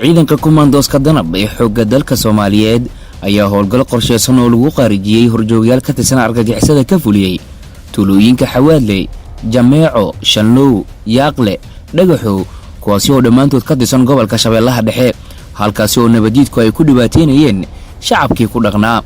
ciidanka kumandoska danab ee xoogga dalka Soomaaliyeed ayaa howlgal qorsheysan oo lagu qaarijiyay horjoogayaal ka tirsan argagixisada ka fuliyay tuulooyinka Xawaadley, Jameeco, Shanlow, Yaaqle, Dhagaxow kuwaasi oo dhammaantood ka tirsan gobolka Shabeellaha Dhexe halkaasi oo nabadiidku ay ku dhibaateynayeen shacabkii ku dhaqnaa.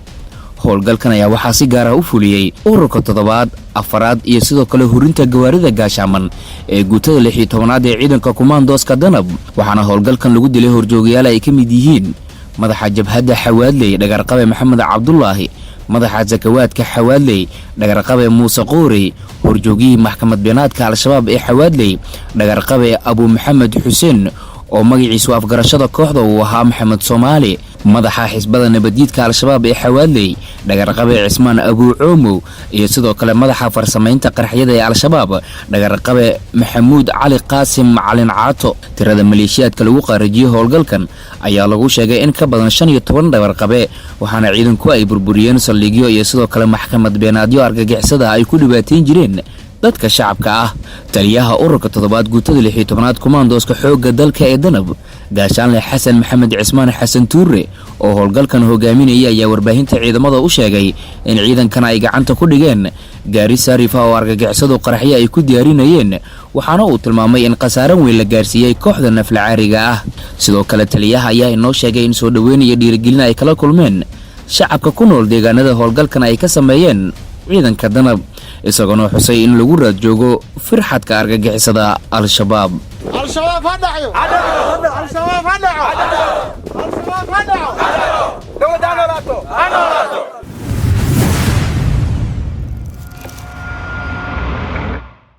howlgalkan ayaa waxaa si gaar ah u fuliyay ururka 7aad, 4aad iyo sidoo kale hurinta gawaarida gaashaaman ee guutada 16aad ee ciidanka kumandoska danab. waxaana howlgalkan lagu dilay horjoogayaal ay ka mid yihiin madaxa jabhadda Xawaadley Dhagarqabe Maxamed Cabdullaahi, madaxa Zakawaadka Xawaadley Dhagarqabe Muuse Qoori, horjoogihii maxkamad beenaadka Al-Shabaab ee Xawaadley Dhagarqabe Abu Maxamed Xuseen oo magaciisu afgarashada kooxda uu ahaa Maxamed Soomaali, madaxa xisbada nabadiidka Al-Shabaab ee Xawaadley Dhagarqabe Cismaan Abu Coomow iyo sidoo kale madaxa farsamaynta qarxiyada ee Al-Shabaab Dhagarqabe Maxamuud Cali Qaasim Macalin Caato. tirada maleeshiyaadka lagu qaarijiyay howlgalkan ayaa lagu sheegay in ka badan 15 dhagarqabe waxaana ciidanku ay burburiyeen saldhigyo iyo sidoo kale maxkamad beenaadyo argagixisada ay ku dhibaateyn jireen dadka shacabka ah. taliyaha ururka 7aad guutada 16aad kumandoska xoogga dalka ee danab gaashaanle Xasan Maxamed Cismaan Xasan Tuure oo howlgalkan hogaaminaya ayaa warbaahinta ciidamada u sheegay in ciidankan ay gacanta ku dhigeen gaari saarifa oo argagixisadu qaraxyo ay ku diyaarinayeen waxaana uu tilmaamay in qasaaran weyn la gaarsiiyay kooxda naflacaariga ah. sidoo kale taliyaha ayaa inoo sheegay in soo dhaweyn iyo dhiirigelin ay kala kulmeen shacabka ku nool deegaanada howlgalkan ay ka sameeyeen ciidanka danab isagoo xusay in lagu raad joogo firxadka argagixisada Al-Shabaab. Al-Shabaab hadhayo Al-Shabaab hadhayo Al-Shabaab hadhayo